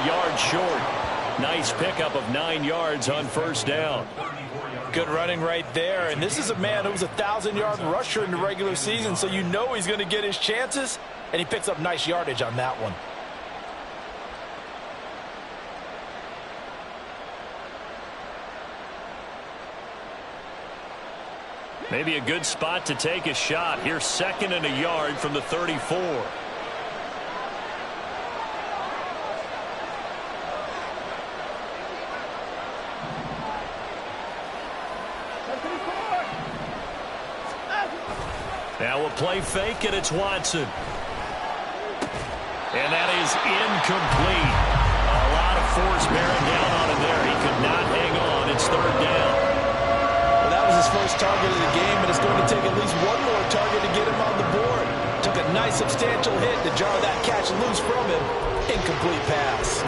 a yard short. Nice pickup of 9 yards on first down. Good running right there. And this is a man who was a 1,000-yard rusher in the regular season, so you know he's going to get his chances, and he picks up nice yardage on that one. Maybe a good spot to take a shot. Here's 2nd and a yard from the 34. Now a play fake, and it's Watson. And that is incomplete. A lot of force bearing down on him there. He could not hang on. It's 3rd down. Well, that was his first target of the game, and it's going to take at least one more target to get him on the board. Took a nice substantial hit to jar that catch loose from him. Incomplete pass.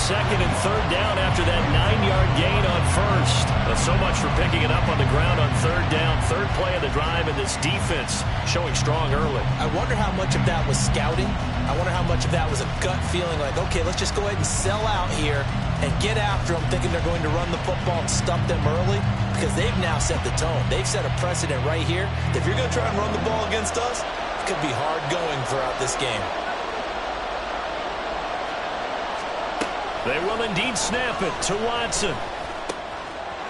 Second and 3rd down after that 9-yard gain on first. But so much for picking it up on the ground on 3rd down. 3rd play of the drive, and this defense showing strong early. I wonder how much of that was scouting. I wonder how much of that was a gut feeling like, okay, let's just go ahead and sell out here and get after them, thinking they're going to run the football and stump them early, because they've now set the tone. They've set a precedent right here. If you're going to try and run the ball against us, it could be hard going throughout this game. They will indeed snap it to Watson.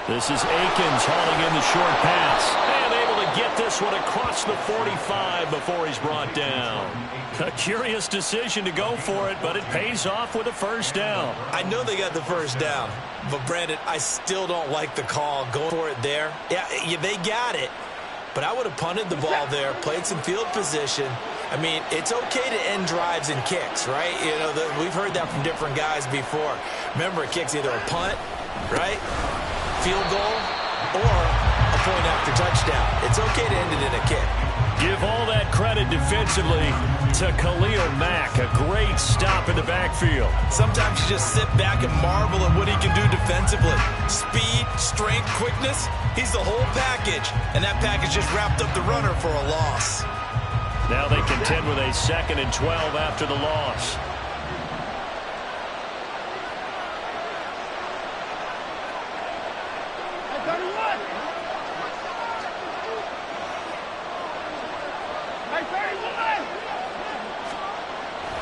This is Akins hauling in the short pass. And able to get this one across the 45 before he's brought down. A curious decision to go for it, but it pays off with a first down. I know they got the first down, but Brandon, I still don't like the call. Going for it there. Yeah, they got it. But I would have punted the ball there, played some field position. I mean, it's okay to end drives and kicks, right? You know, we've heard that from different guys before. Remember, a kick's either a punt, right, field goal, or a point after touchdown. It's okay to end it in a kick. Give all that credit defensively to Khalil Mack. A great stop in the backfield. Sometimes you just sit back and marvel at what he can do defensively. Speed, strength, quickness, he's the whole package. And that package just wrapped up the runner for a loss. Now they contend with a 2nd and 12 after the loss.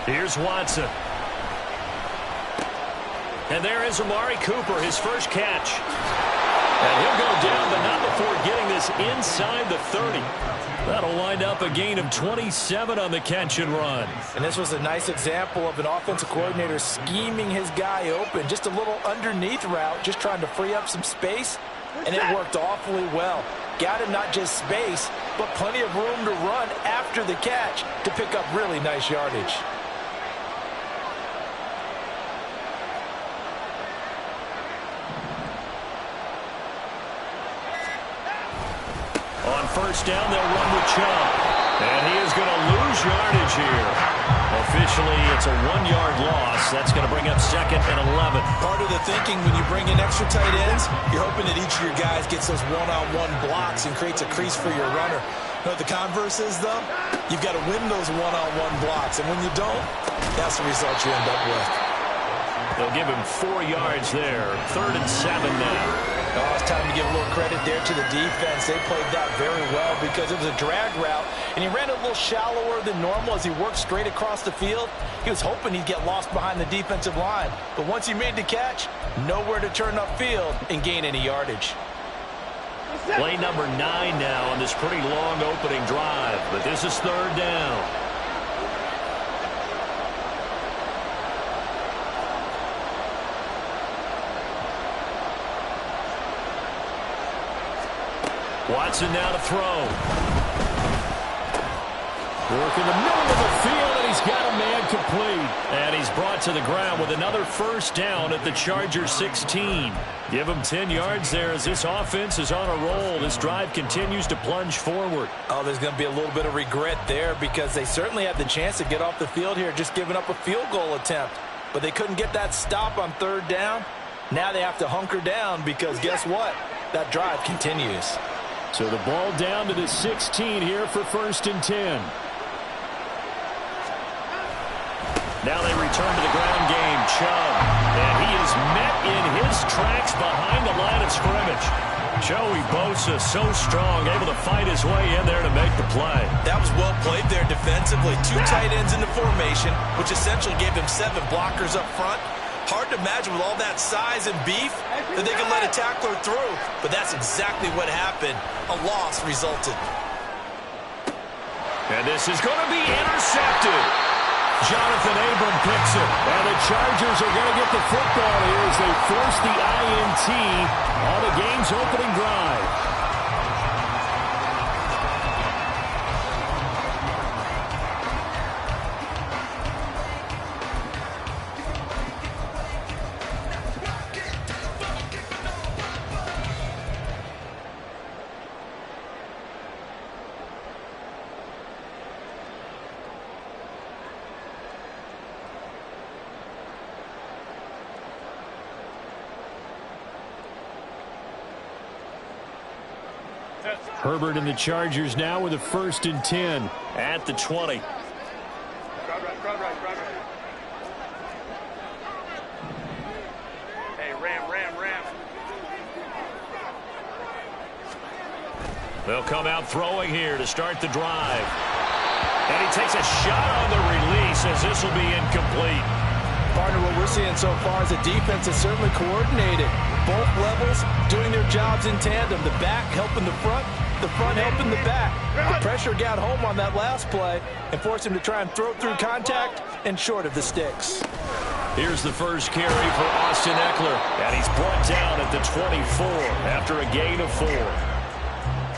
Here's Watson. And there is Amari Cooper, his first catch. And he'll go down, but not before getting this inside the 30. That'll wind up a gain of 27 on the catch and run. And this was a nice example of an offensive coordinator scheming his guy open. Just a little underneath route, just trying to free up some space. And it worked awfully well. Got him not just space, but plenty of room to run after the catch to pick up really nice yardage. On first down, they'll run with Chubb. And he is going to lose yardage here. Officially, it's a 1-yard loss. That's going to bring up 2nd and 11. Part of the thinking when you bring in extra tight ends, you're hoping that each of your guys gets those one-on-one blocks and creates a crease for your runner. You know what the converse is, though? You've got to win those one-on-one blocks. And when you don't, that's the result you end up with. They'll give him 4 yards there. 3rd and 7 now. Oh, it's time to give a little credit there to the defense. They played that very well because it was a drag route, and he ran a little shallower than normal as he worked straight across the field. He was hoping he'd get lost behind the defensive line, but once he made the catch, nowhere to turn upfield and gain any yardage. Play number 9 now on this pretty long opening drive, but this is 3rd down. Watson now to throw. Working the middle of the field, and he's got a man complete. And he's brought to the ground with another first down at the Chargers 16. Give him 10 yards there as this offense is on a roll. This drive continues to plunge forward. Oh, there's going to be a little bit of regret there because they certainly had the chance to get off the field here, just giving up a field goal attempt. But they couldn't get that stop on third down. Now they have to hunker down because guess what? That drive continues. So the ball down to the 16 here for 1st and 10. Now they return to the ground game. Chubb. And he is met in his tracks behind the line of scrimmage. Joey Bosa, so strong, able to fight his way in there to make the play. That was well played there defensively. 2 tight ends in the formation, which essentially gave him 7 blockers up front. Hard to imagine with all that size and beef that they can let a tackler through. But that's exactly what happened. A loss resulted. And this is going to be intercepted. Jonathan Abram picks it. And the Chargers are going to get the football here as they force the INT on the game's opening drive. Herbert and the Chargers now with a 1st and 10 at the 20. Hey, ram. They'll come out throwing here to start the drive. And he takes a shot on the release as this will be incomplete. Partner, what we're seeing so far is the defense is certainly coordinated. Both levels doing their jobs in tandem. The back helping the front helping the back. The pressure got home on that last play and forced him to try and throw through contact and short of the sticks. Here's the first carry for Austin Eckler. And he's brought down at the 24 after a gain of 4.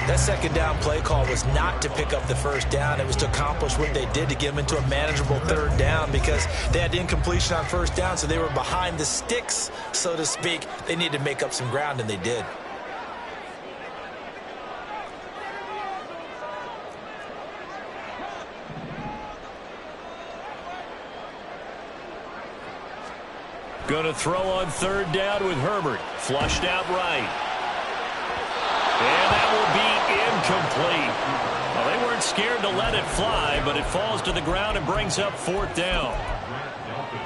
That second down play call was not to pick up the first down. It was to accomplish what they did to get them into a manageable third down because they had incompletion on first down, so they were behind the sticks, so to speak. They needed to make up some ground, and they did. Going to throw on third down with Herbert. Flushed out right. And that will be incomplete. Well, they weren't scared to let it fly, but it falls to the ground and brings up 4th down.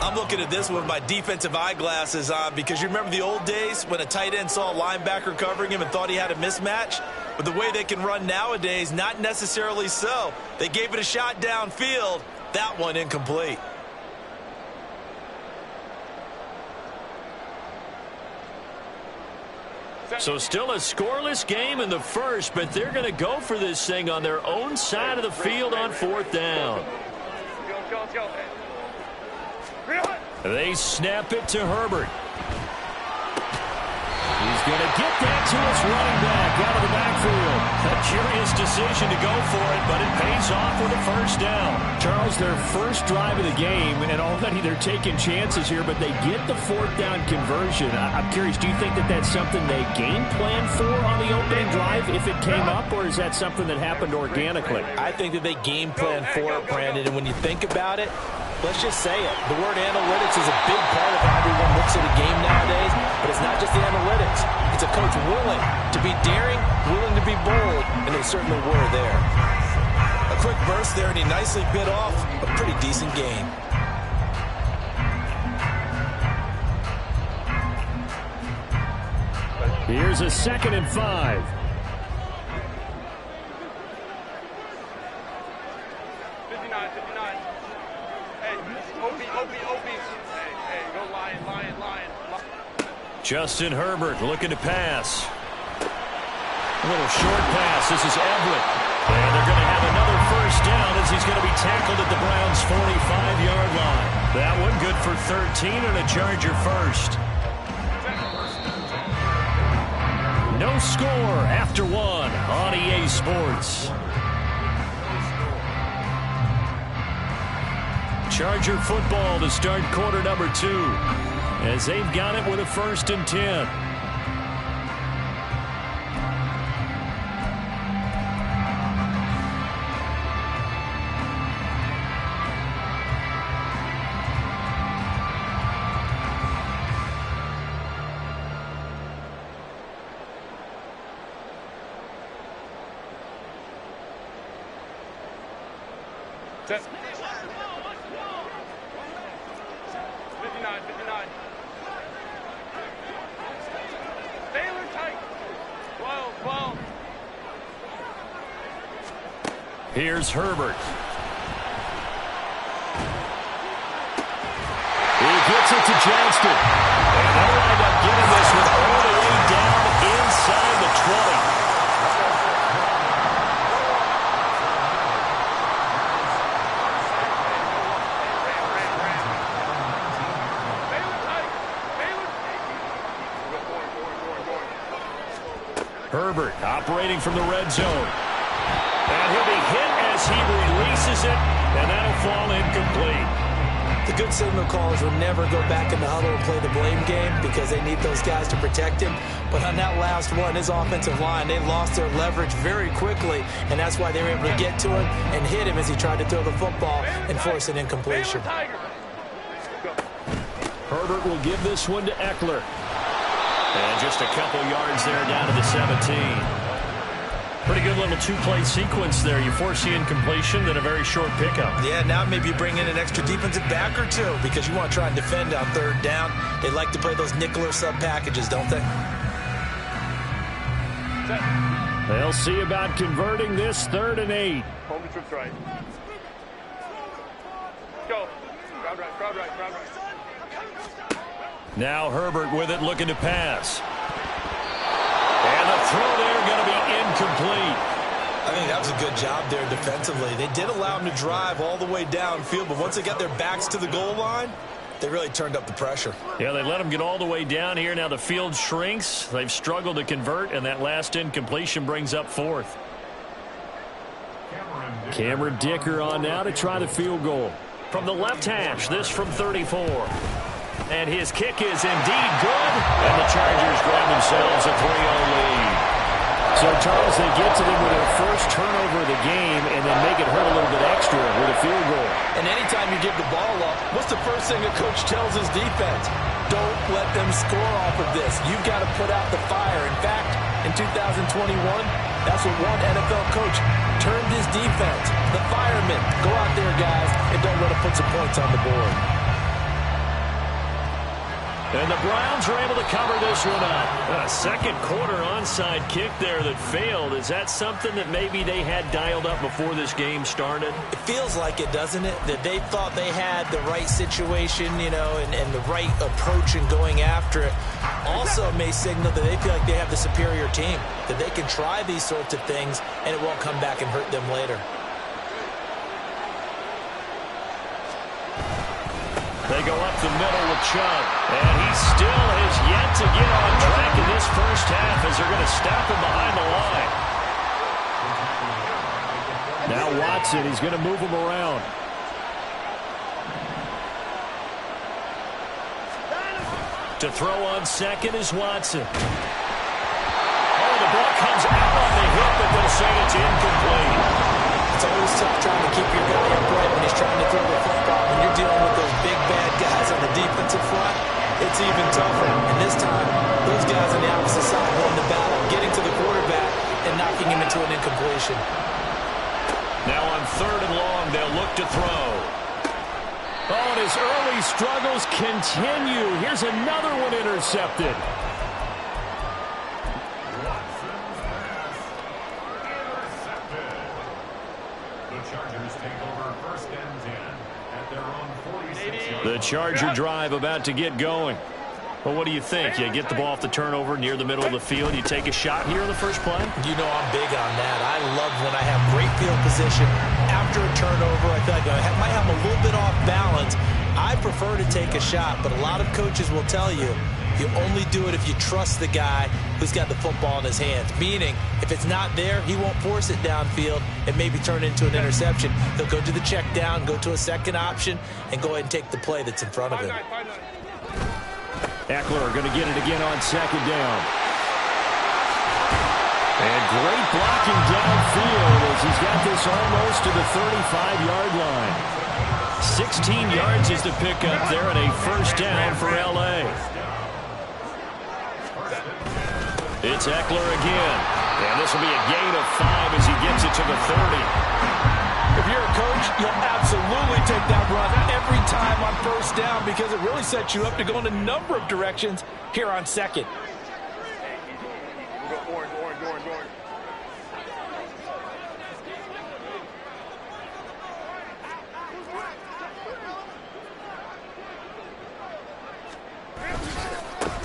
I'm looking at this with my defensive eyeglasses on because you remember the old days when a tight end saw a linebacker covering him and thought he had a mismatch? But the way they can run nowadays, not necessarily so. They gave it a shot downfield. That one incomplete. So still a scoreless game in the first, but they're going to go for this thing on their own side of the field on 4th down. They snap it to Herbert. He's going to get that to his running back out of the backfield. A curious decision to go for it, but it pays off with a first down. Charles, their first drive of the game, and already they're taking chances here, but they get the 4th down conversion. I'm curious, do you think that that's something they game plan for on the opening drive if it came up, or is that something that happened organically? I think that they game plan for it, Brandon, and when you think about it, let's just say it. The word analytics is a big part of how everyone looks at a game nowadays, but it's not just the analytics. It's a coach willing to be daring, willing to be bold, and they certainly were there. A quick burst there, and he nicely bit off a pretty decent gain. Here's a 2nd and 5. Justin Herbert looking to pass. A little short pass. This is Everett. And they're going to have another first down as he's going to be tackled at the Browns' 45-yard line. That one good for 13 and a Charger first. No score after 1 on EA Sports. Charger football to start quarter number 2 as they've got it with a 1st and 10. Set. 59, 59. Taylor tight. 12. Here's Herbert. He gets it to Johnston. And they'll wind up getting this one all the way down inside the 20. Herbert operating from the red zone. And he'll be hit as he releases it, and that'll fall incomplete. The good signal callers will never go back in the huddle and play the blame game because they need those guys to protect him. But on that last one, his offensive line, they lost their leverage very quickly, and that's why they were able to get to him and hit him as he tried to throw the football and force an incompletion. Herbert will give this one to Eckler. And just a couple yards there down to the 17. Pretty good little two-play sequence there. You force the incompletion, then a very short pickup. Yeah, now maybe you bring in an extra defensive back or two because you want to try and defend on 3rd down. They like to play those nickel or sub packages, don't they? They'll see about converting this 3rd and 8. Hold the trips right. Go. Crowd right. Now Herbert with it, looking to pass. And the throw there going to be incomplete. I think that was a good job there defensively. They did allow him to drive all the way downfield, but once they got their backs to the goal line, they really turned up the pressure. Yeah, they let him get all the way down here. Now the field shrinks. They've struggled to convert, and that last incompletion brings up 4th. Cameron Dicker on now to try the field goal. From the left hash, this from 34. And his kick is indeed good. And the Chargers grab themselves a 3-0 lead. So, Charles, they get to them with their first turnover of the game and then make it hurt a little bit extra with a field goal. And anytime you give the ball up, what's the first thing a coach tells his defense? Don't let them score off of this. You've got to put out the fire. In fact, in 2021, that's what one NFL coach termed his defense. The firemen. Go out there, guys, and don't let them put some points on the board. And the Browns are able to cover this one up. A second quarter onside kick there that failed. Is that something that maybe they had dialed up before this game started? It feels like it, doesn't it? That they thought they had the right situation, you know, and the right approach in going after it. Also may signal that they feel like they have the superior team, that they can try these sorts of things and it won't come back and hurt them later. They go up the middle with Chubb. And he still has yet to get on track in this first half as they're going to stop him behind the line. Now Watson, he's going to move him around. To throw on second is Watson. Oh, the ball comes out on the hip, but they'll say it's incomplete. It's always tough trying to keep your guy upright when he's trying to throw the football. When you're dealing with those big, bad guys on the defensive front, it's even tougher. And this time, those guys on the opposite side won the battle, getting to the quarterback and knocking him into an incompletion. Now on 3rd and long, they'll look to throw. Oh, and his early struggles continue. Here's another one intercepted. The Charger drive about to get going. Well, what do you think? You get the ball off the turnover near the middle of the field. You take a shot here in the first play? You know I'm big on that. I love when I have great field position. After a turnover, I feel like I might have a little bit off balance. I prefer to take a shot, but a lot of coaches will tell you You only do it if you trust the guy who's got the football in his hands. Meaning, if it's not there, he won't force it downfield and maybe turn it into an interception. He'll go to the check down, go to a second option, and go ahead and take the play that's in front of him. Eckler going to get it again on second down. And great blocking downfield as he's got this almost to the 35-yard line. 16 yards is the pickup there and a first down for L.A. It's Eckler again. And this will be a gain of 5 as he gets it to the 30. If you're a coach, you'll absolutely take that run every time on first down because it really sets you up to go in a number of directions here on second. Orange.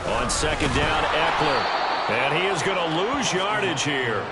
On second down, Eckler. And he is going to lose yardage here.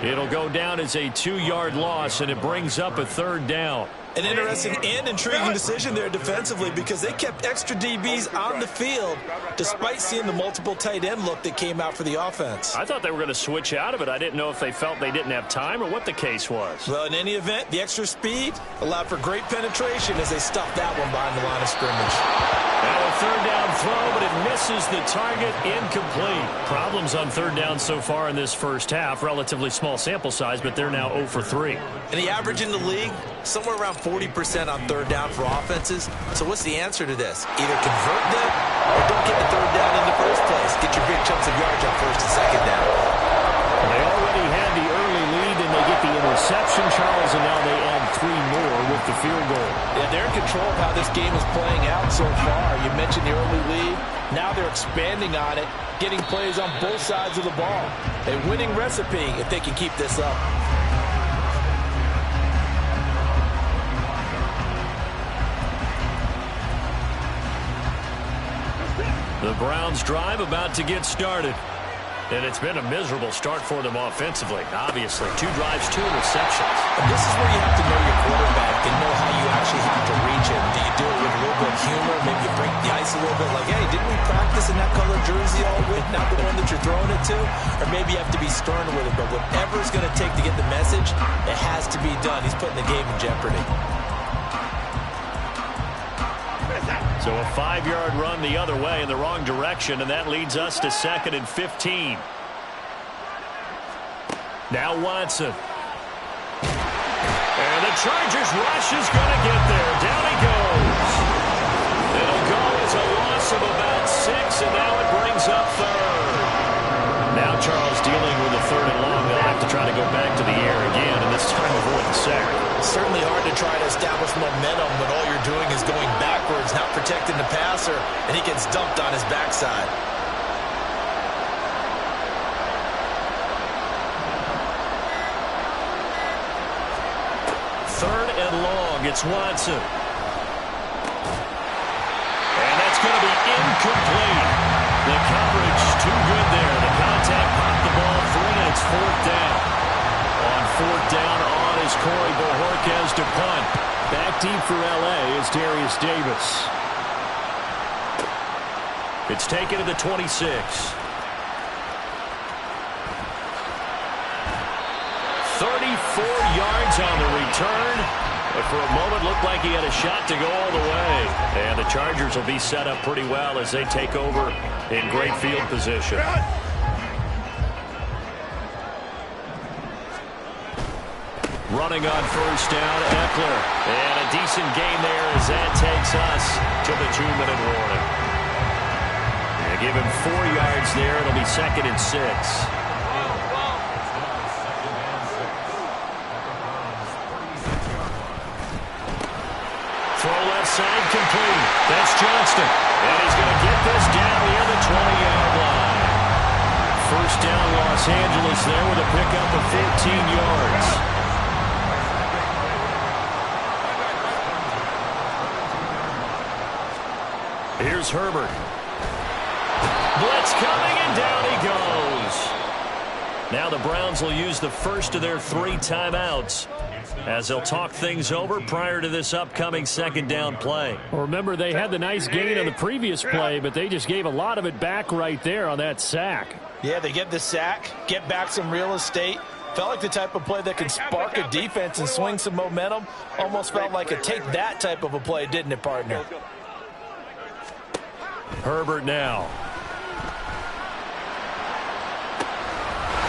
It'll go down as a 2-yard loss, and it brings up a third down. An interesting and intriguing decision there defensively because they kept extra DBs on the field despite seeing the multiple tight end look that came out for the offense. I thought they were going to switch out of it. I didn't know if they felt they didn't have time or what the case was. Well, in any event, the extra speed allowed for great penetration as they stuffed that one behind the line of scrimmage. Now a third down throw, but it misses the target, incomplete. Problems on third down so far in this first half. Relatively small sample size, but they're now 0 for 3. And the average in the league, somewhere around 40% on third down for offenses. So what's the answer to this? Either convert them or don't get the third down in the first place. Get your big chunks of yards on first and second down. They already had the early lead, and they get the interception, Charles, and now they add 3 more with the field goal. Yeah, they're in control of how this game is playing out so far. You mentioned the early lead. Now they're expanding on it, getting plays on both sides of the ball. A winning recipe if they can keep this up. The Browns drive about to get started. And it's been a miserable start for them offensively, obviously. 2 drives, 2 interceptions. And this is where you have to know your quarterback and know how you actually have to reach him. Do you do it with a little bit of humor? Maybe you break the ice a little bit like, hey, didn't we practice in that color jersey all week, not the one that you're throwing it to? Or maybe you have to be stern with it. But whatever it's going to take to get the message, it has to be done. He's putting the game in jeopardy. So a 5-yard run the other way in the wrong direction, and that leads us to 2nd and 15. Now Watson. And the Chargers rush is going to get there. Down he goes. It'll go as a loss of about 6, and now it brings up 3rd. Now Charles dealing with a 3rd and long. They'll have to try to go back to the air again, and this time avoid the sack. Certainly hard to try to establish momentum when all you're doing is going backwards, not protecting the passer, and he gets dumped on his backside. Third and long, it's Watson. And that's going to be incomplete. The coverage too good there. The contact popped the ball free, and it's 4th down. On 4th down, on is Corey Bojorquez to punt. Back deep for L.A. is Darius Davis. It's taken to the 26. 34 yards on the return. But for a moment, looked like he had a shot to go all the way. And the Chargers will be set up pretty well as they take over in great field position. Running on first down, Eckler. And a decent gain there as that takes us to the 2-minute warning. They give him 4 yards there. It'll be 2nd and 6. Throw left side complete. That's Johnston. And he's going to get this down near the 20-yard line. First down, Los Angeles there with a pickup of 15 yards. Here's Herbert. Blitz coming, and down he goes. Now the Browns will use the first of their 3 timeouts. as they'll talk things over prior to this upcoming second down play. Well, remember, they had the nice gain on the previous play, but they just gave a lot of it back right there on that sack. Yeah, they get the sack, get back some real estate. Felt like the type of play that can spark a defense and swing some momentum. Almost felt like a take that type of a play, didn't it, partner? Herbert now.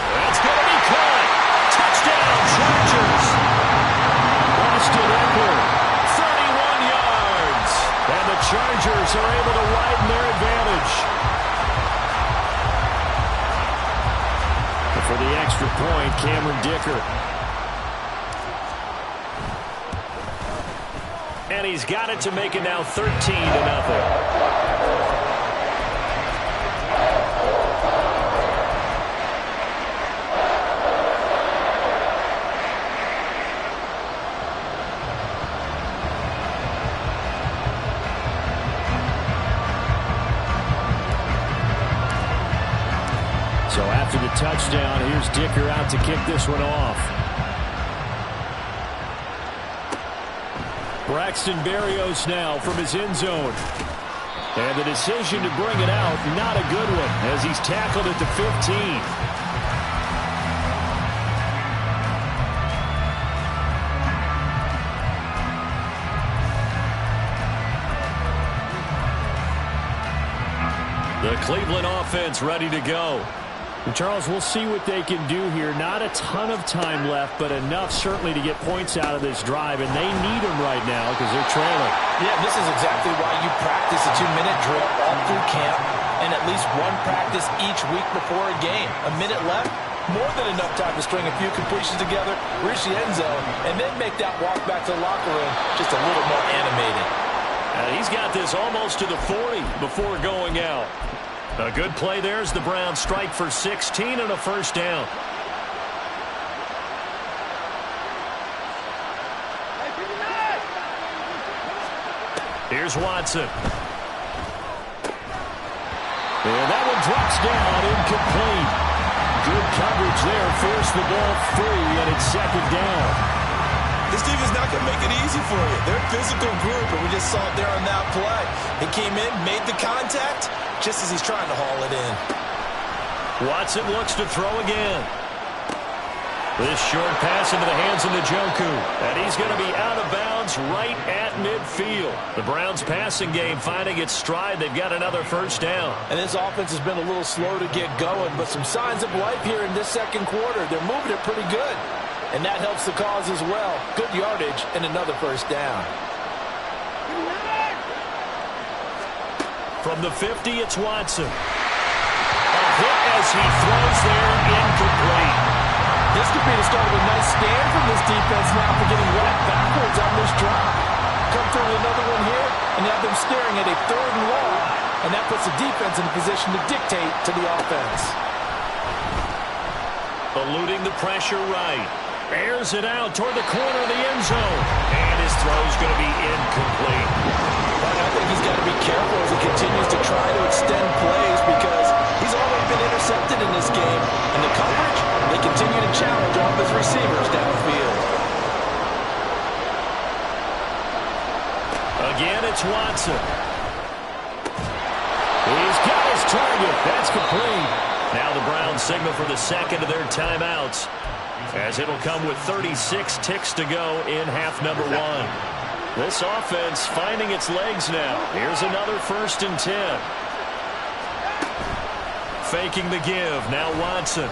That's going to be caught. Touchdown, Chargers. Austin Eckler, 31 yards. And the Chargers are able to widen their advantage. For the extra point, Cameron Dicker. And he's got it to make it now 13-0. So after the touchdown, here's Dicker out to kick this one off. Braxton Berrios now from his end zone. And the decision to bring it out, not a good one, as he's tackled at the 15. The Cleveland offense ready to go. And Charles, we'll see what they can do here. Not a ton of time left, but enough certainly to get points out of this drive, and they need them right now because they're trailing. Yeah, this is exactly why you practice a 2-minute drill all through camp and at least one practice each week before a game. A minute left, more than enough time to string a few completions together, reach the end zone, and then make that walk back to the locker room just a little more animated. He's got this almost to the 40 before going out. A good play there as the Browns strike for 16 and a first down. Here's Watson. And that one drops down, incomplete. Good coverage there, forced the ball free, and it's second down. This defense is not going to make it easy for you. They're a physical group, and we just saw it there on that play. He came in, made the contact, just as he's trying to haul it in. Watson looks to throw again. This short pass into the hands of Njoku. And he's going to be out of bounds right at midfield. The Browns passing game finding its stride. They've got another first down. And this offense has been a little slow to get going, but some signs of life here in this second quarter. They're moving it pretty good. And that helps the cause as well. Good yardage and another first down. From the 50, it's Watson. A hit as he throws there, incomplete. This could be the start of a nice stand from this defense now for getting right backwards on this drive. Come through with another one here, and you have them staring at a third and long, and that puts the defense in a position to dictate to the offense. Eluding the pressure right. Airs it out toward the corner of the end zone. And his throw's going to be incomplete. I think he's got to be careful as he continues to try to extend plays because he's already been intercepted in this game. And the coverage, they continue to challenge all of his receivers downfield. Again, it's Watson. He's got his target. That's complete. Now the Browns signal for the second of their timeouts, as it'll come with 36 ticks to go in half number one. This offense finding its legs now. Here's another 1st and 10. Faking the give. Now Watson.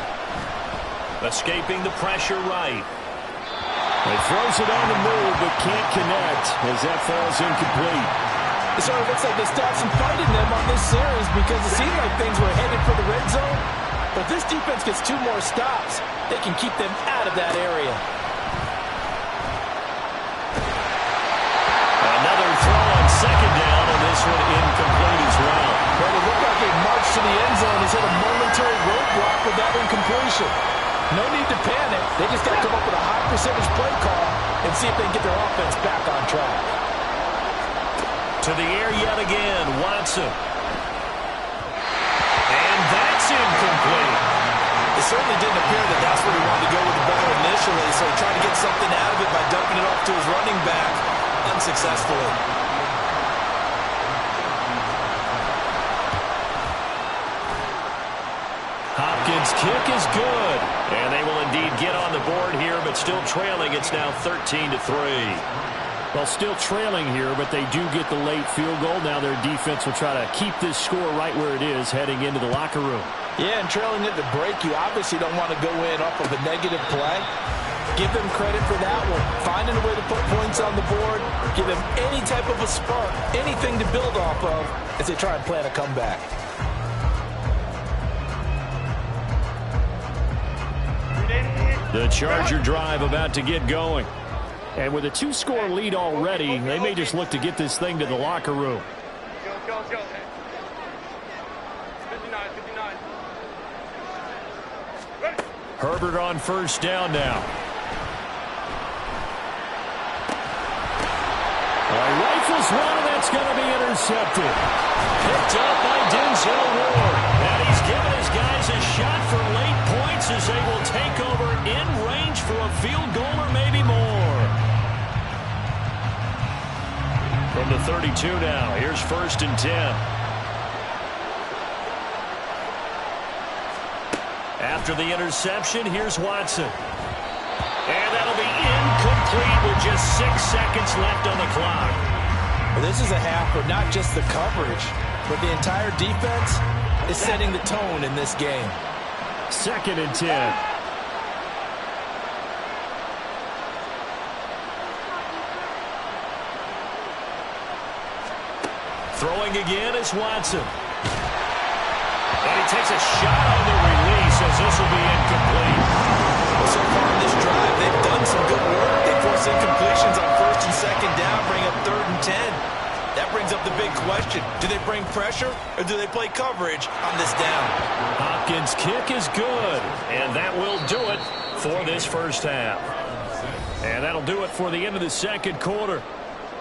Escaping the pressure right. He throws it on the move but can't connect as that falls incomplete. It sort of looks like they stopped some fight in them on this series because it seemed like things were headed for the red zone. But if this defense gets 2 more stops, they can keep them out of that area. Another throw on second down, and this one incomplete as well. Well, it looked like a march to the end zone has hit a momentary roadblock with that incompletion. No need to panic. They just got to come up with a high percentage play call and see if they can get their offense back on track. To the air yet again, Watson. And that's incomplete. It certainly didn't appear that that's where he wanted to go with the ball initially. initially, so he tried to get something out of it by dumping it off to his running back unsuccessfully. Hopkins' kick is good. And they will indeed get on the board here, but still trailing. It's now 13-3. Well, still trailing here, but they do get the late field goal. Now their defense will try to keep this score right where it is heading into the locker room. Yeah, and trailing at the break, you obviously don't want to go in off of a negative play. Give them credit for that one. Finding a way to put points on the board, give them any type of a spark, anything to build off of as they try and plan a comeback. The Charger drive about to get going. And with a 2-score lead already, they may just look to get this thing to the locker room. Go. 59, 59. Ready. Herbert on first down now. Rifles one, and that's going to be intercepted. Picked up by Denzel Ward. And he's given his guys a shot for late points as they will take over in range for a field goal or maybe more. From the 32 now, here's 1st and 10. After the interception, here's Watson. And that'll be incomplete with just 6 seconds left on the clock. Well, this is a half where not just the coverage, but the entire defense is setting the tone in this game. 2nd and 10. Throwing again is Watson. And he takes a shot on the release as this will be incomplete. Well, so far in this drive, they've done some good work. They force incompletions on 1st and 2nd down, bring up 3rd and 10. That brings up the big question. Do they bring pressure or do they play coverage on this down? Hopkins' kick is good. And that will do it for this first half. And that'll do it for the end of the second quarter.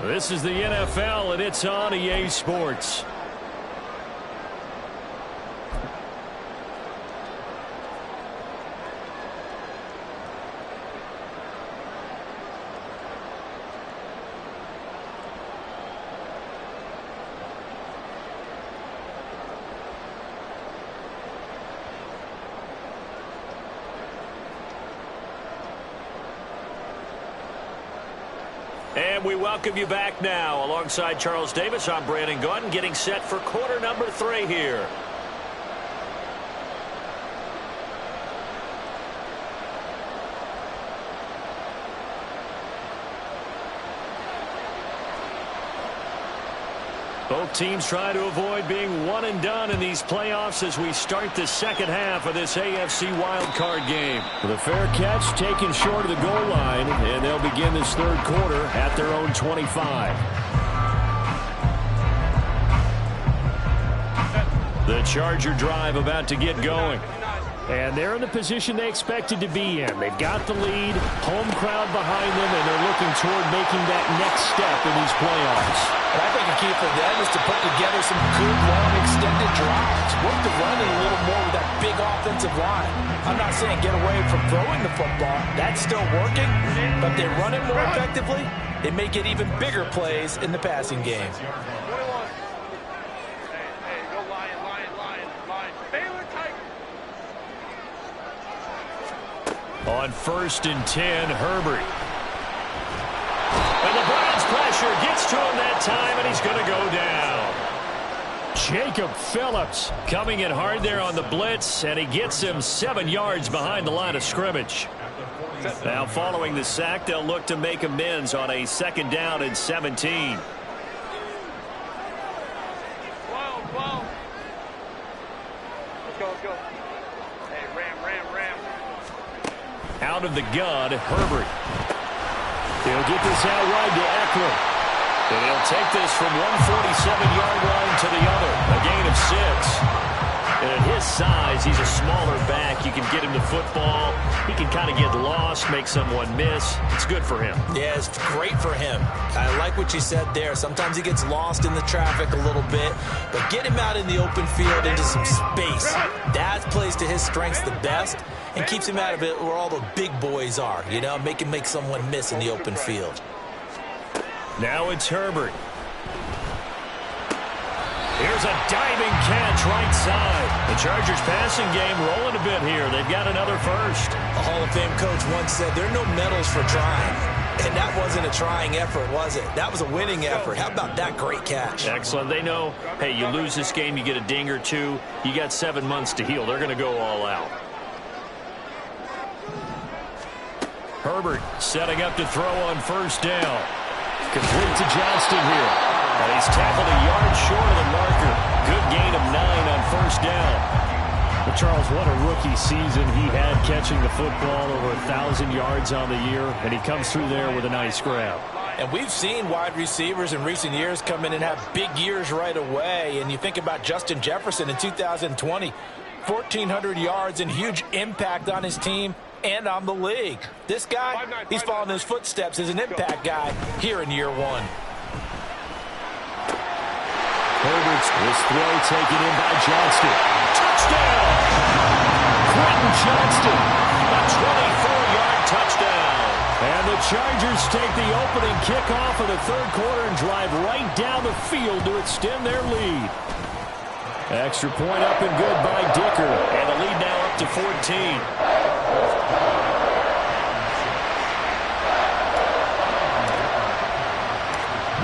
This is the NFL, and it's on EA Sports. And we welcome you back now. Alongside Charles Davis, I'm Brandon Gaudin, getting set for quarter number 3 here. Both teams trying to avoid being one and done in these playoffs as we start the second half of this AFC wildcard game. The fair catch taken short of the goal line, and they'll begin this third quarter at their own 25. The Charger drive about to get going. And they're in the position they expected to be in. They've got the lead, home crowd behind them, and they're looking toward making that next step in these playoffs. And I think a key for them is to put together some good, long, extended drives. Work the run a little more with that big offensive line. I'm not saying get away from throwing the football. That's still working. But if they run it more effectively, they may get even bigger plays in the passing game. 21. Hey, go Lion. Baylor tight. On 1st and 10, Herbert. And the Browns pressure gets to him that time, and he's going to go down. Jacob Phillips Coming in hard there on the blitz, and he gets him 7 yards behind the line of scrimmage. Now following the sack, they'll look to make amends on a 2nd down and 17. 12. Let's go. Hey, ram. Out of the gun, Herbert. He'll get this out wide to Eckler. And he'll take this from 147-yard line to the other. A gain of 6. And at his size, he's a smaller back. You can get him the football. He can kind of get lost, make someone miss. It's good for him. Yeah, it's great for him. I like what you said there. Sometimes he gets lost in the traffic a little bit, but get him out in the open field into some space. That plays to his strengths the best. and keeps him out of it where all the big boys are, you know, make someone miss in the open field. Now it's Herbert. Here's a diving catch right side. The Chargers passing game rolling a bit here. They've got another first. A Hall of Fame coach once said there are no medals for trying. And that wasn't a trying effort, was it? That was a winning effort. How about that great catch? Excellent. They know, hey, you lose this game, you get a ding or two. You got 7 months to heal. They're going to go all out. Herbert setting up to throw on first down. Complete to Johnston here. And he's tackled a yard short of the marker. Good gain of 9 on first down. But Charles, what a rookie season he had catching the football, over 1,000 yards on the year, and he comes through there with a nice grab. And we've seen wide receivers in recent years come in and have big years right away. And you think about Justin Jefferson in 2020, 1,400 yards and huge impact on his team and on the league. This guy, he's following his footsteps as an impact guy here in year one. Herbert's this throw taken in by Johnston. Touchdown! Quentin Johnston, a 24-yard touchdown. And the Chargers take the opening kickoff of the third quarter and drive right down the field to extend their lead. Extra point up and good by Dicker. And the lead now up to 14.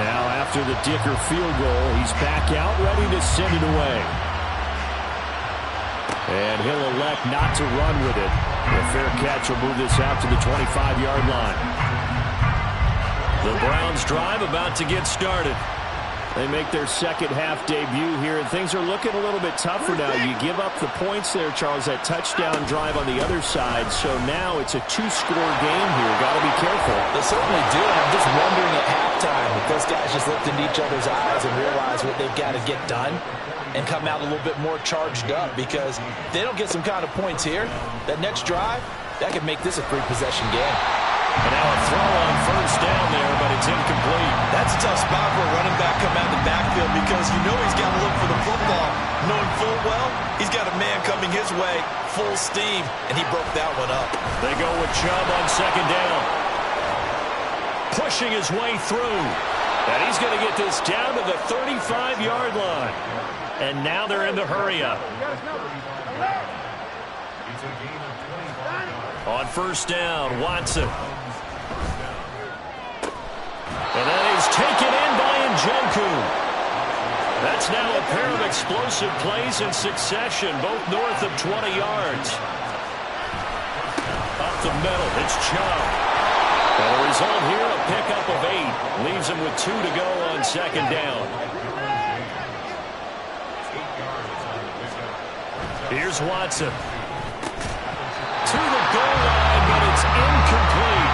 Now after the Dicker field goal, he's back out ready to send it away. And he'll elect not to run with it. The fair catch will move this out to the 25-yard line. The Browns drive about to get started. They make their second half debut here, and things are looking a little bit tougher now. You give up the points there, Charles, that touchdown drive on the other side. So now it's a 2-score game here. Got to be careful. They certainly do, and I'm just wondering at halftime if those guys just looked into each other's eyes and realized what they've got to get done and come out a little bit more charged up, because if they don't get some kind of points here, that next drive, that could make this a 3-possession game. And now a throw on first down there, but it's incomplete. That's a tough spot for a running back coming out of the backfield, because you know he's got to look for the football, knowing full well he's got a man coming his way, full steam, and he broke that one up. They go with Chubb on second down. Pushing his way through. And he's going to get this down to the 35-yard line. And now they're in the hurry-up. On first down, Watson. And that is taken in by Njoku. That's now a pair of explosive plays in succession, both north of 20 yards. Up the middle, it's Chubb. And the result here, a pickup of 8. Leaves him with 2 to go on second down. Here's Watson. To the goal line, but it's incomplete.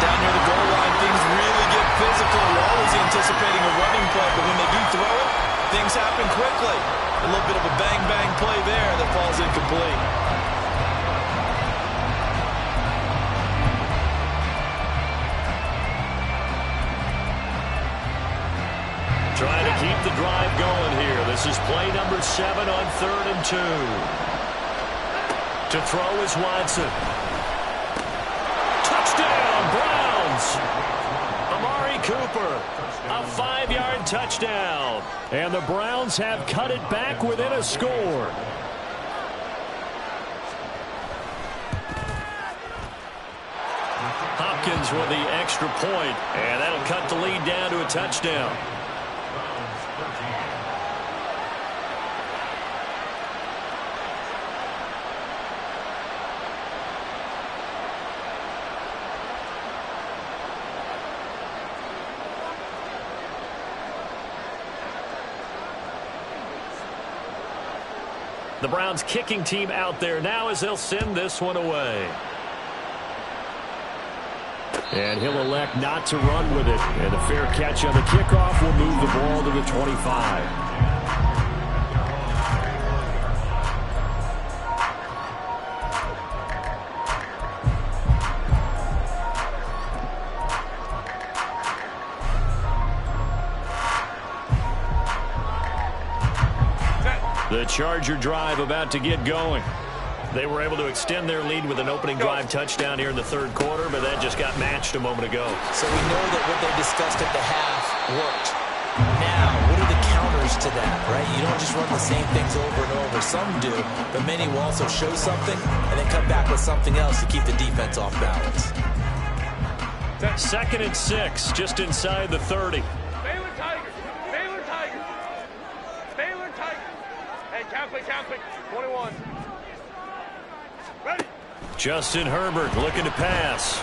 Down near the goal line, things really get physical. You're always anticipating a running play, but when they do throw it, things happen quickly. A little bit of a bang-bang play there that falls incomplete. Trying to keep the drive going here. This is play number 7 on 3rd and 2. To throw is Watson. Touchdown, Browns! Amari Cooper, a 5-yard touchdown. And the Browns have cut it back within a score. Hopkins with the extra point, and that'll cut the lead down to a touchdown. The Browns kicking team out there now as they'll send this one away. And he'll elect not to run with it. And a fair catch on the kickoff will move the ball to the 25. The Charger drive about to get going. They were able to extend their lead with an opening drive touchdown here in the third quarter, but that just got matched a moment ago. So we know that what they discussed at the half worked. Now, what are the counters to that, right? You don't just run the same things over and over. Some do, but many will also show something and then come back with something else to keep the defense off balance. 2nd and 6, just inside the 30. Baylor Tigers. Baylor Tigers. Baylor Tigers. Hey, Catholic, 21. Ready. Justin Herbert looking to pass.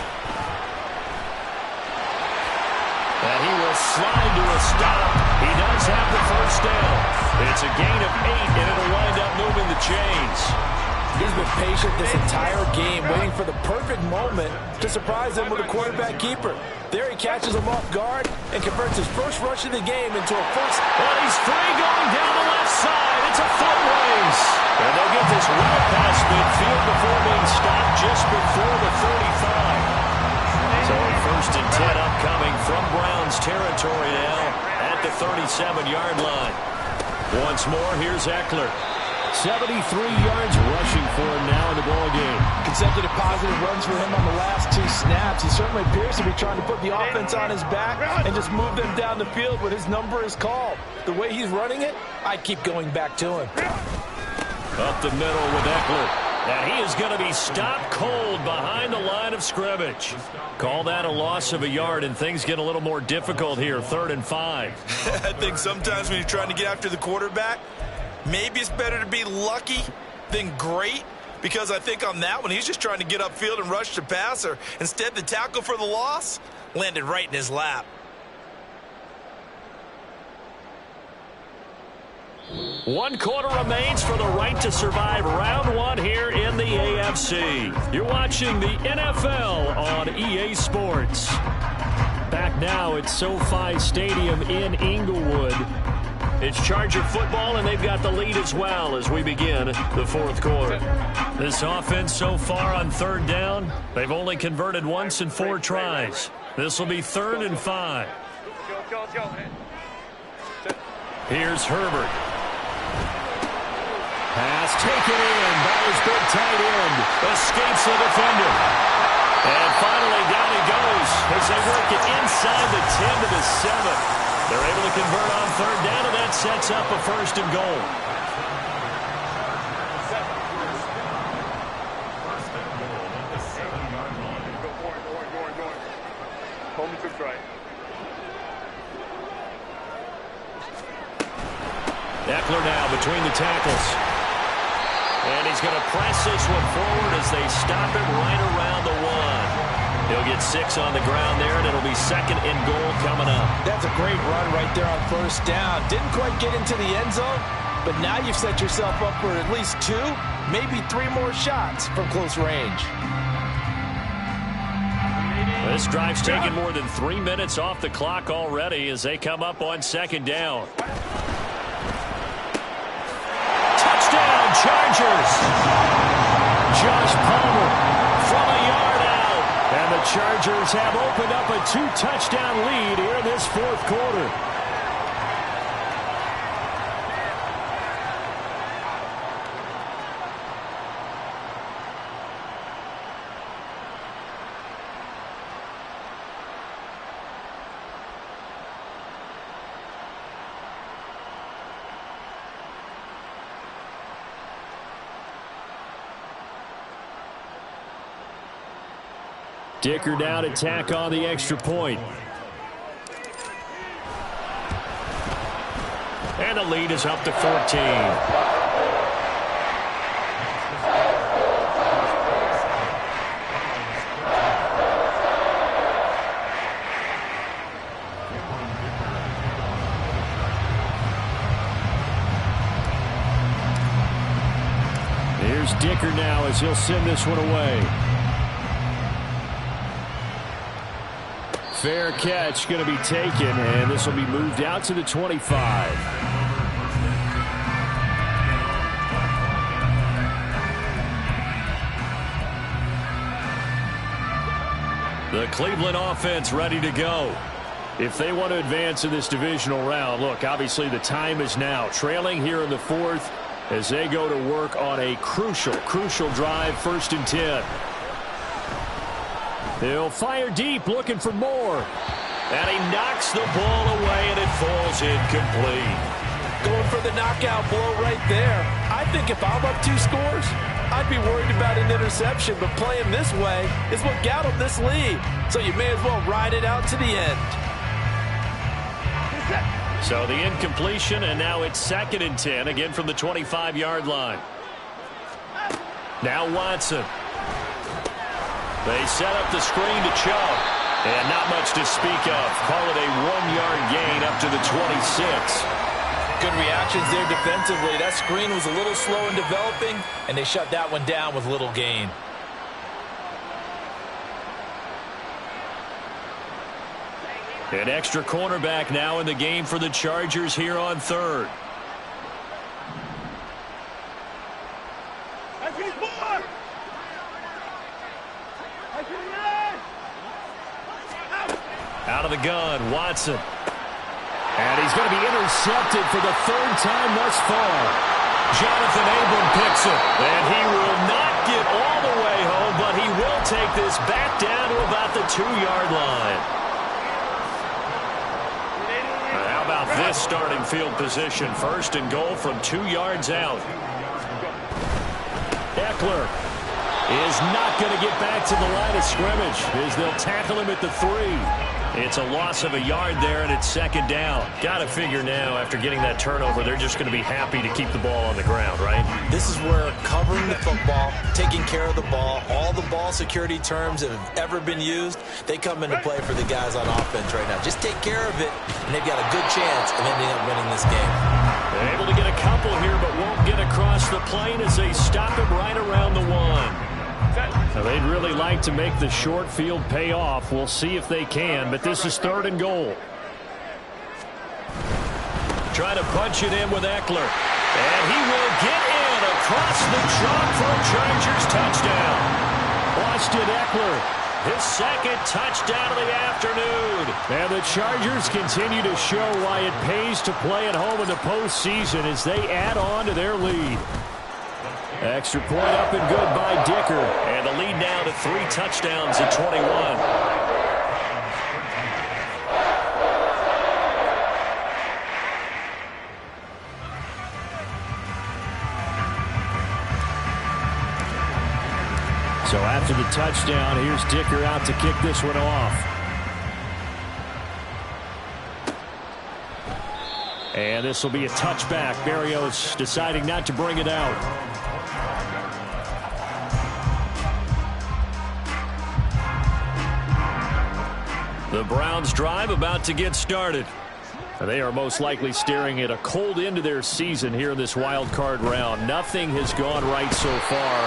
And he will slide to a stop. He does have the first down. It's a gain of 8, and it'll wind up moving the chains. He's been patient this entire game, waiting for the perfect moment to surprise him with a quarterback keeper. There he catches him off guard and converts his first rush of the game into a first. And he's free going down the left side. It's a foot race. And they'll get this well past midfield before being stopped just before the 35. So 1st and 10 upcoming from Browns territory now at the 37-yard line. Once more, here's Eckler. 73 yards rushing for him now in the ball game. Consecutive positive runs for him on the last 2 snaps. He certainly appears to be trying to put the offense on his back and just move them down the field when his number is called. The way he's running it, I'd keep going back to him. Up the middle with Eckler. And he is going to be stopped cold behind the line of scrimmage. Call that a loss of a yard, and things get a little more difficult here. 3rd and 5. I think sometimes when you're trying to get after the quarterback, maybe it's better to be lucky than great, because I think on that one, he's just trying to get upfield and rush the passer. Instead, the tackle for the loss landed right in his lap. One quarter remains for the right to survive round 1 here in the AFC. You're watching the NFL on EA Sports. Back now at SoFi Stadium in Inglewood. It's Charger football, and they've got the lead as well as we begin the 4th quarter. This offense so far on 3rd down, they've only converted once in 4 tries. This will be 3rd and 5. Here's Herbert. Pass taken in by his big tight end. Escapes the defender. And finally down he goes as they work it inside the 10 to the 7. They're able to convert on 3rd down, and that sets up a 1st and goal. Eckler now between the tackles. And he's going to press this one forward as they stop him right around the 1. He'll get 6 on the ground there, and it'll be 2nd and goal coming up. That's a great run right there on 1st down. Didn't quite get into the end zone, but now you've set yourself up for at least 2, maybe 3 more shots from close range. This drive's taken more than 3 minutes off the clock already as they come up on 2nd down. Touchdown, Chargers! Josh Palmer from a yard out. And the Chargers have opened up a 2-touchdown lead here in this 4th quarter. Dicker down to tack on the extra point. And the lead is up to 14. Here's Dicker now as he'll send this one away. Fair catch going to be taken, and this will be moved out to the 25. The Cleveland offense ready to go. If they want to advance in this divisional round, look, obviously the time is now. Trailing here in the 4th, as they go to work on a crucial drive, 1st and 10. He'll fire deep, looking for more. And he knocks the ball away, and it falls incomplete. Going for the knockout blow right there. I think if I'm up 2 scores, I'd be worried about an interception, but playing this way is what got him this lead. So you may as well ride it out to the end. So the incompletion, and now it's 2nd and 10, again from the 25-yard line. Now Watson. They set up the screen to Chubb, and not much to speak of. Call it a 1-yard gain up to the 26. Good reactions there defensively. That screen was a little slow in developing, and they shut that one down with little gain. An extra cornerback now in the game for the Chargers here on 3rd. Out of the gun, Watson. And he's going to be intercepted for the 3rd time thus far. Jonathan Abram picks it, and he will not get all the way home, but he will take this back down to about the 2-yard line. How about this starting field position? 1st and goal from 2 yards out. Eckler is not going to get back to the line of scrimmage as they'll tackle him at the 3. It's a loss of a yard there, and it's 2nd down. Got to figure now, after getting that turnover, they're just going to be happy to keep the ball on the ground, right? This is where covering the football, taking care of the ball, all the ball security terms that have ever been used, they come into play for the guys on offense right now. Just take care of it, and they've got a good chance of ending up winning this game. They're able to get a couple here, but won't get across the plane as they stop him right around the 1. Now they'd really like to make the short field pay off. We'll see if they can, but this is 3rd and goal. Try to punch it in with Eckler. And he will get in across the chalk for a Chargers touchdown. Austin Eckler, his 2nd touchdown of the afternoon. And the Chargers continue to show why it pays to play at home in the postseason as they add on to their lead. Extra point up and good by Dicker. And the lead now to 3 touchdowns at 21. So after the touchdown, here's Dicker out to kick this one off. And this will be a touchback. Berrios deciding not to bring it out. The Browns drive about to get started. They are most likely staring at a cold end to their season here in this wild card round. Nothing has gone right so far,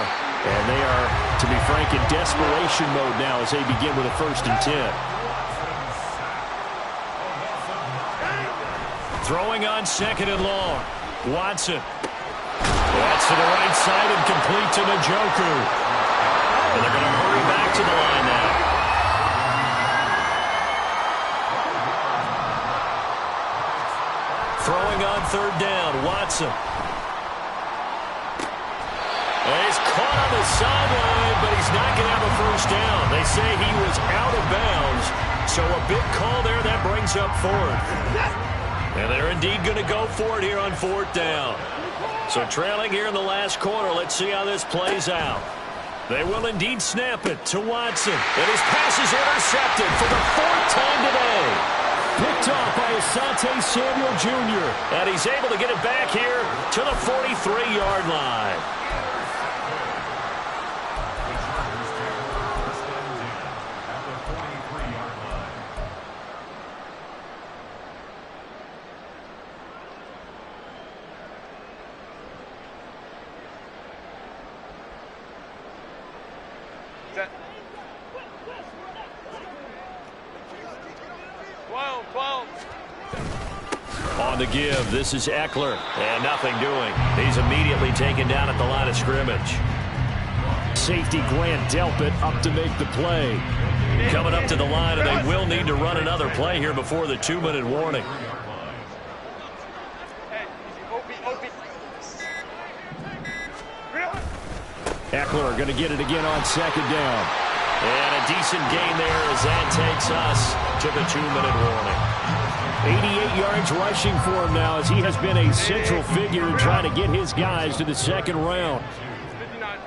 and they are, to be frank, in desperation mode now as they begin with a 1st and 10. Throwing on 2nd and long. Watson. That's to the right side and complete to Njoku. And they're going to hurry back to the line now. Throwing on 3rd down, Watson. And he's caught on the sideline, but he's not going to have a 1st down. They say he was out of bounds, so a big call there that brings up 4th. And they're indeed going to go for it here on 4th down. So trailing here in the last quarter, let's see how this plays out. They will indeed snap it to Watson. And his pass is intercepted for the 4th time today. Picked off by Asante Samuel Jr. And he's able to get it back here to the 43-yard line. On the give, this is Eckler, and nothing doing. He's immediately taken down at the line of scrimmage. Safety Grant Delpit up to make the play. Coming up to the line, and they will need to run another play here before the 2-minute warning. Eckler going to get it again on second down. And a decent gain there as that takes us to the 2-minute warning. 88 yards rushing for him now as he has been a central figure in trying to get his guys to the second round. 59,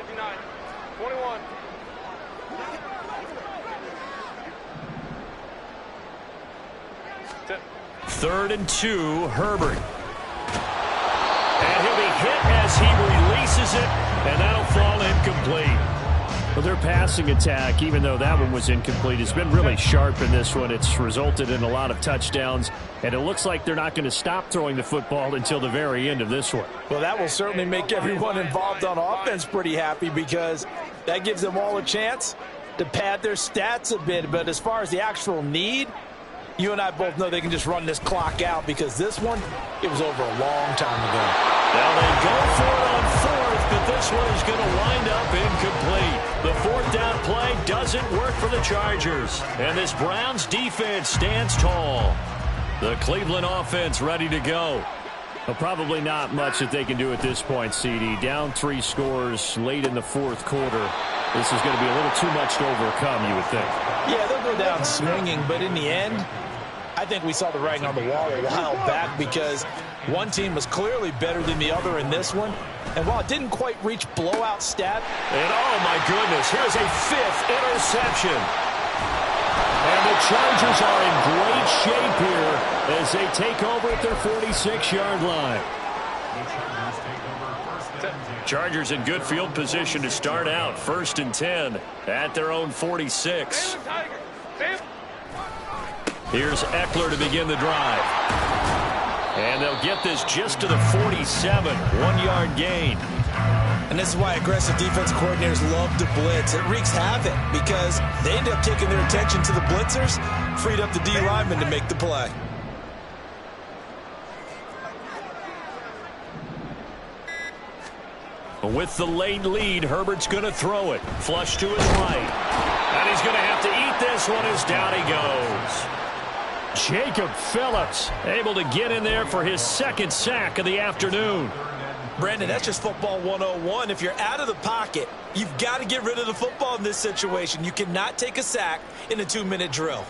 21. Third and 2, Herbert. And he'll be hit as he releases it, and that'll fall incomplete. Well, their passing attack, even though that one was incomplete, has been really sharp in this one. It's resulted in a lot of touchdowns, and it looks like they're not going to stop throwing the football until the very end of this one. Well, that will certainly make everyone involved on offense pretty happy because that gives them all a chance to pad their stats a bit. But as far as the actual need, you and I both know they can just run this clock out because this one, it was over a long time ago. Now they go for it on fourth, but this one is going to wind up incomplete. The fourth down play doesn't work for the Chargers. And this Browns defense stands tall. The Cleveland offense ready to go. Well, probably not much that they can do at this point, CD. Down 3 scores late in the fourth quarter. This is going to be a little too much to overcome, you would think. Yeah, they'll go down swinging, but in the end, I think we saw the writing on the wall a while back because one team was clearly better than the other in this one. And while it didn't quite reach blowout stat. And oh my goodness, here's a 5th interception. And the Chargers are in great shape here as they take over at their 46-yard line. Chargers in good field position to start out. 1st and 10 at their own 46. Here's Eckler to begin the drive. And they'll get this just to the 47. 1-yard gain. And this is why aggressive defense coordinators love to blitz. It wreaks havoc because they end up taking their attention to the blitzers, freed up the D lineman to make the play. With the late lead, Herbert's going to throw it. Flush to his right. And he's going to have to eat this one as down he goes. Jacob Phillips able to get in there for his 2nd sack of the afternoon. Brandon, that's just football 101. If you're out of the pocket, you've got to get rid of the football in this situation. You cannot take a sack in a 2-minute drill.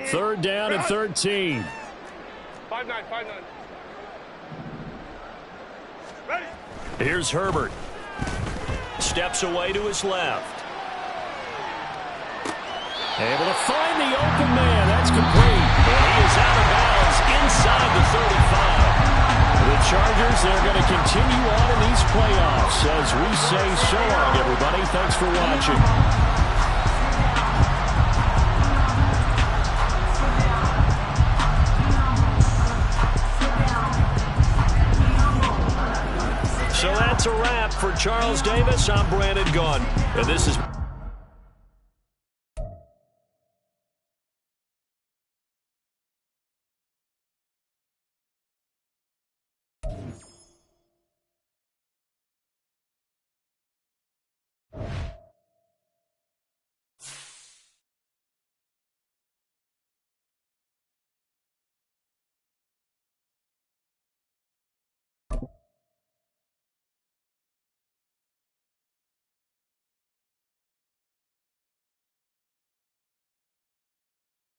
Third down and 13. 5-9. Ready. Here's Herbert. Steps away to his left. Able to find the open man. That's complete. And he is out of bounds inside the 35. The Chargers, they're going to continue on in these playoffs. As we say so long, everybody. Thanks for watching. So that's a wrap for Charles Davis. I'm Brandon Gunn, and this is